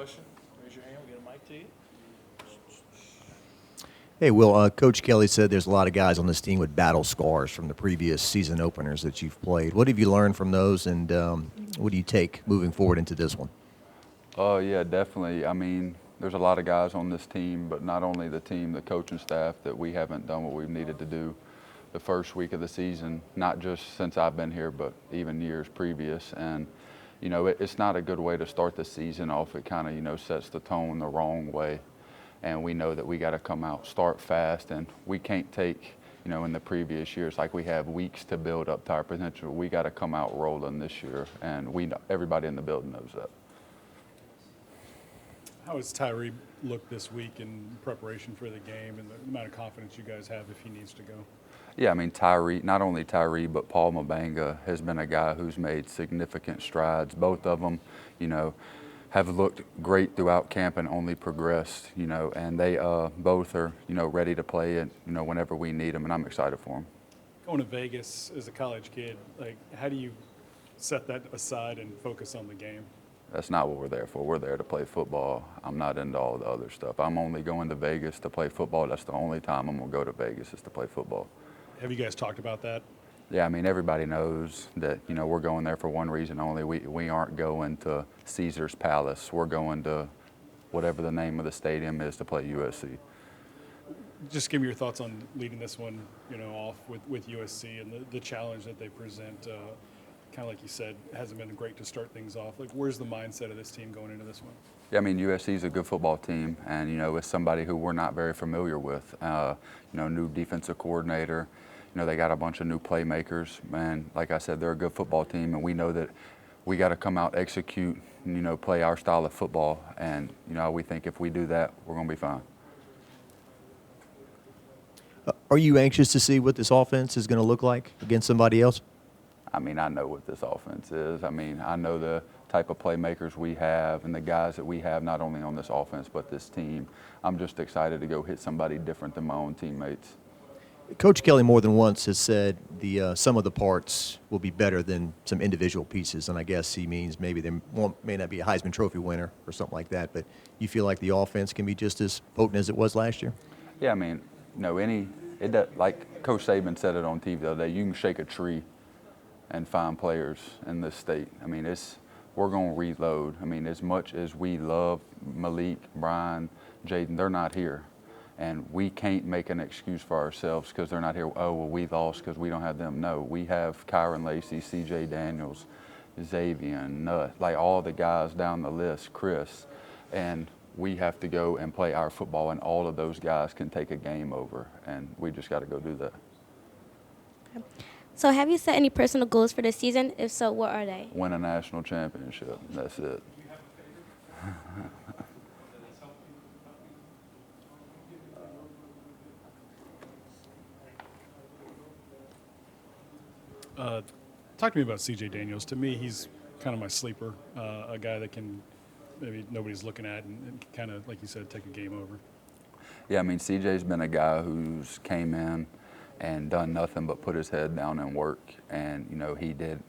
question, raise your hand. We'll get a mic to you. Hey, Will, Coach Kelly said there's a lot of guys on this team with battle scars from the previous season openers that you've played. What have you learned from those, and what do you take moving forward into this one? Oh, yeah, definitely. I mean, there's a lot of guys on this team, but not only the team, the coaching staff, that we haven't done what we've needed to do the first week of the season, not just since I've been here, but even years previous. And, you know, it's not a good way to start the season off. It kind of, you know, sets the tone the wrong way. And we know that we got to come out, start fast, and we can't take, you know, in the previous years, like we have weeks to build up to our potential. We got to come out rolling this year, and we know, everybody in the building knows that. How has Tyree looked this week in preparation for the game, and the amount of confidence you guys have if he needs to go? Yeah, I mean, Tyree, not only Tyree, but Paul Mabanga has been a guy who's made significant strides. Both of them, you know, have looked great throughout camp and only progressed, you know, and they both are, you know, ready to play it, you know, whenever we need them, and I'm excited for them. Going to Vegas as a college kid, like, how do you set that aside and focus on the game? That's not what we're there for. We're there to play football. I'm not into all the other stuff. I'm only going to Vegas to play football. That's the only time I'm going to go to Vegas is to play football. Have you guys talked about that? Yeah, I mean, everybody knows that, you know, we're going there for one reason only. We aren't going to Caesar's Palace. We're going to whatever the name of the stadium is to play USC. Just give me your thoughts on leading this one, you know, off with USC and the challenge that they present. Kind of like you said, it hasn't been great to start things off. Like, where's the mindset of this team going into this one? Yeah, I mean, USC is a good football team, and, you know, it's somebody who we're not very familiar with. You know, new defensive coordinator. You know, they got a bunch of new playmakers, and like I said, they're a good football team, and we know that we got to come out, execute, and, you know, play our style of football, and, you know, we think if we do that, we're going to be fine. Are you anxious to see what this offense is going to look like against somebody else? I mean, I know what this offense is. I mean, I know the type of playmakers we have and the guys that we have, not only on this offense, but this team. I'm just excited to go hit somebody different than my own teammates. Coach Kelly more than once has said the sum of the parts will be better than some individual pieces, and I guess he means maybe there may not be a Heisman Trophy winner or something like that, but you feel like the offense can be just as potent as it was last year? Yeah, I mean, no, like Coach Saban said it on TV the other day, you can shake a tree and find players in this state. I mean, we're going to reload. I mean, as much as we love Malik, Brian, Jaden, they're not here. And we can't make an excuse for ourselves because they're not here. Oh, well, we lost because we don't have them. No, we have Kyron Lacey, C.J. Daniels, Xavier, Nutt, like all the guys down the list, Chris. And we have to go and play our football, and all of those guys can take a game over. And we just got to go do that. So have you set any personal goals for this season? If so, what are they? Win a national championship. That's it. Talk to me about C.J. Daniels. To me, he's kind of my sleeper, a guy that can maybe nobody's looking at and kind of, like you said, take a game over. Yeah, I mean, C.J.'s been a guy who's came in and done nothing but put his head down and work. And, you know, he did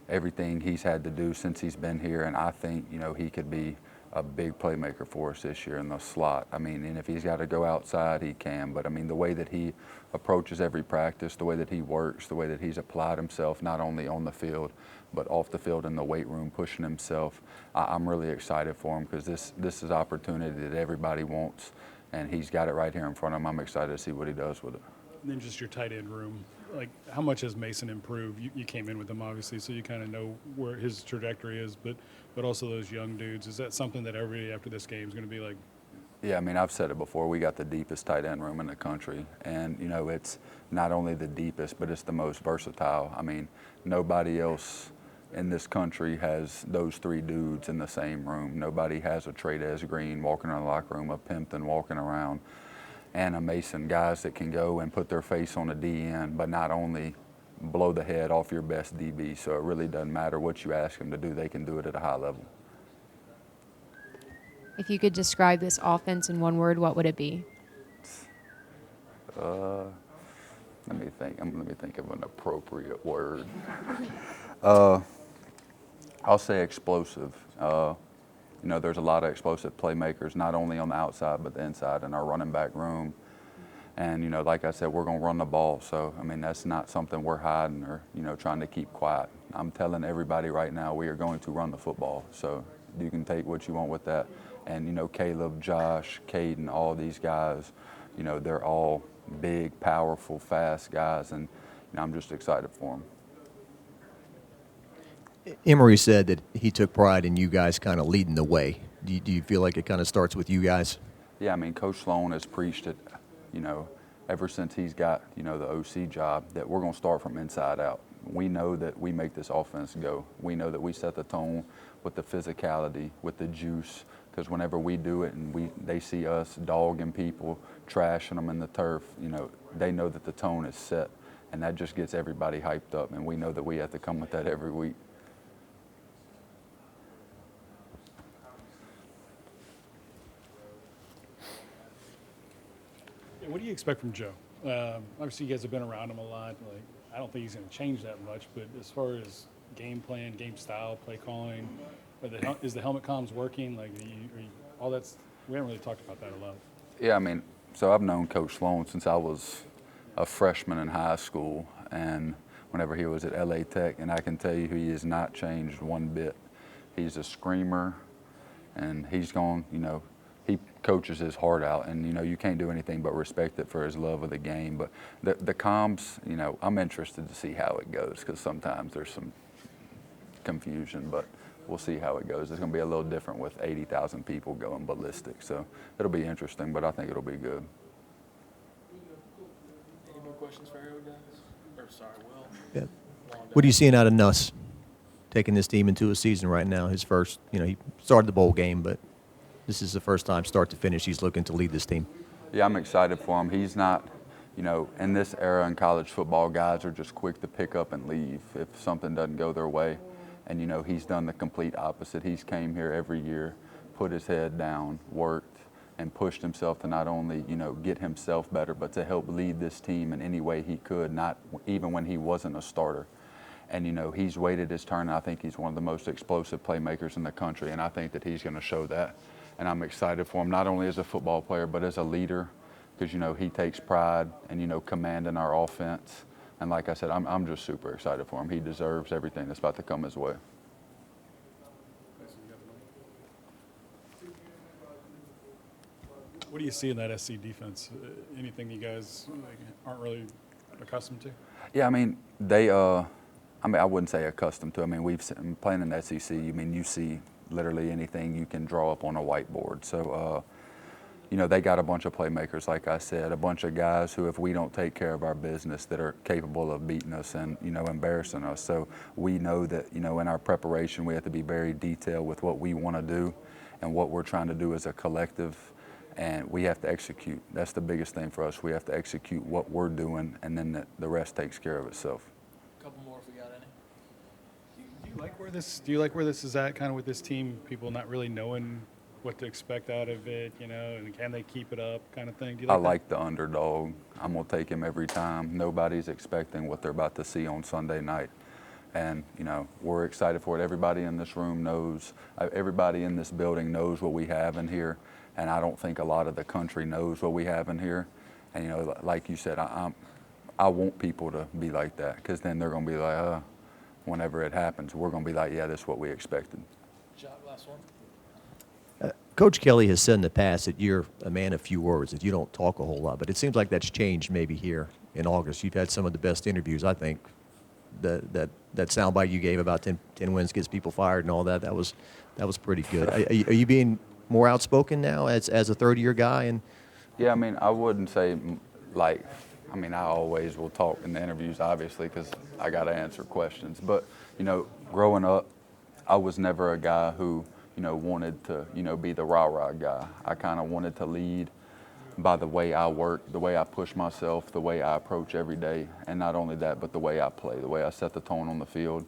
everything he's had to do since he's been here. And I think, you know, he could be a big playmaker for us this year in the slot. I mean, and if he's got to go outside, he can. But, I mean, the way that he approaches every practice, the way that he works, the way that he's applied himself, not only on the field, but off the field in the weight room, pushing himself, I'm really excited for him because this is opportunity that everybody wants. And he's got it right here in front of him. I'm excited to see what he does with it. And then just your tight end room, like how much has Mason improved? You came in with him, obviously, so you kind of know where his trajectory is, but also those young dudes. Is that something that everybody after this game is going to be like? Yeah, I mean, I've said it before. We got the deepest tight end room in the country. And, you know, it's not only the deepest, but it's the most versatile. I mean, nobody else in this country has those three dudes in the same room. Nobody has a Trey Green walking around the locker room, a Pimpton walking around, and a Mason, guys that can go and put their face on a DN, but not only blow the head off your best DB. So it really doesn't matter what you ask them to do. They can do it at a high level. If you could describe this offense in one word, what would it be? Let me think of an appropriate word. I'll say explosive. You know, there's a lot of explosive playmakers, not only on the outside, but the inside in our running back room. And, you know, like I said, we're going to run the ball. So, I mean, that's not something we're hiding or, you know, trying to keep quiet. I'm telling everybody right now we are going to run the football. So you can take what you want with that. And, you know, Caleb, Josh, Caden, all these guys, you know, they're all big, powerful, fast guys. And, you know, I'm just excited for them. Emory said that he took pride in you guys kind of leading the way. Do you feel like it kind of starts with you guys? Yeah, I mean, Coach Sloan has preached it, you know, ever since he's got, you know, the OC job, that we're going to start from inside out. We know that we make this offense go. We know that we set the tone with the physicality, with the juice, because whenever we do it and they see us dogging people, trashing them in the turf, you know, they know that the tone is set, and that just gets everybody hyped up, and we know that we have to come with that every week. What do you expect from Joe? Obviously, you guys have been around him a lot. Like, I don't think he's going to change that much. But as far as game plan, game style, play calling, is the helmet comms working? Like, all that's we haven't really talked about that a lot. Yeah, I mean, so I've known Coach Sloan since I was a freshman in high school, and whenever he was at LA Tech, and I can tell you he has not changed one bit. He's a screamer, and he's gone, you know, he coaches his heart out, and, you know, you can't do anything but respect it for his love of the game. But the comms, you know, I'm interested to see how it goes, because sometimes there's some confusion, but we'll see how it goes. It's going to be a little different with 80,000 people going ballistic, so it'll be interesting, but I think it'll be good. Any more questions for Harold, guys? Or sorry, Will? Yeah. Long What are day. you seeing out of Nuss taking this team into a season right now? His first, you know, he started the bowl game, but this is the first time start to finish he's looking to lead this team. Yeah, I'm excited for him. He's not, you know, in this era in college football, guys are just quick to pick up and leave if something doesn't go their way. And, you know, he's done the complete opposite. He's came here every year, put his head down, worked, and pushed himself to not only, you know, get himself better, but to help lead this team in any way he could, not even when he wasn't a starter. And, you know, he's waited his turn. I think he's one of the most explosive playmakers in the country, and I think that he's going to show that. And I'm excited for him, not only as a football player, but as a leader, because, you know, he takes pride in, you know, commanding our offense. And like I said, I'm just super excited for him. He deserves everything that's about to come his way. What do you see in that SC defense? Anything you guys aren't really accustomed to? Yeah, I mean, I wouldn't say accustomed to. I mean, playing in the SEC, I mean, you see literally anything you can draw up on a whiteboard. So, you know, they got a bunch of playmakers, like I said, a bunch of guys who, if we don't take care of our business, that are capable of beating us and, you know, embarrassing us. So we know that, you know, in our preparation, we have to be very detailed with what we want to do and what we're trying to do as a collective, and we have to execute. That's the biggest thing for us. We have to execute what we're doing, and then the rest takes care of itself. Couple more if we got any. Do you like where this is at, kind of with this team? People not really knowing what to expect out of it, you know, and can they keep it up, kind of thing. Do you I like that? like the underdog. I'm gonna take him every time. Nobody's expecting what they're about to see on Sunday night, and, you know, we're excited for it. Everybody in this room knows. Everybody in this building knows what we have in here, and I don't think a lot of the country knows what we have in here. And, you know, like you said, I want people to be like that, because then they're gonna be like, whenever it happens, we're going to be like, yeah, this is what we expected. Job, last one. Coach Kelly has said in the past that you're a man of few words, that you don't talk a whole lot, but it seems like that's changed maybe here in August. You've had some of the best interviews, I think. That soundbite you gave about 10 wins gets people fired and all that, that was pretty good. Are you being more outspoken now as a third-year guy? And Yeah, I mean, I wouldn't say, like, I mean, I always will talk in the interviews, obviously, because I got to answer questions. But, you know, growing up, I was never a guy who, you know, wanted to, you know, be the rah-rah guy. I kind of wanted to lead by the way I work, the way I push myself, the way I approach every day. And not only that, but the way I play, the way I set the tone on the field.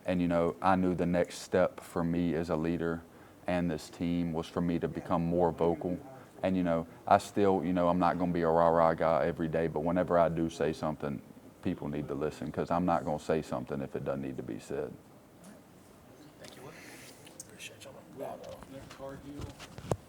And, you know, I knew the next step for me as a leader and this team was for me to become more vocal. And, you know, I still, you know, I'm not going to be a rah-rah guy every day, but whenever I do say something, people need to listen, because I'm not going to say something if it doesn't need to be said. Thank you, Will. Shit, I'm gonna Nick Cargill.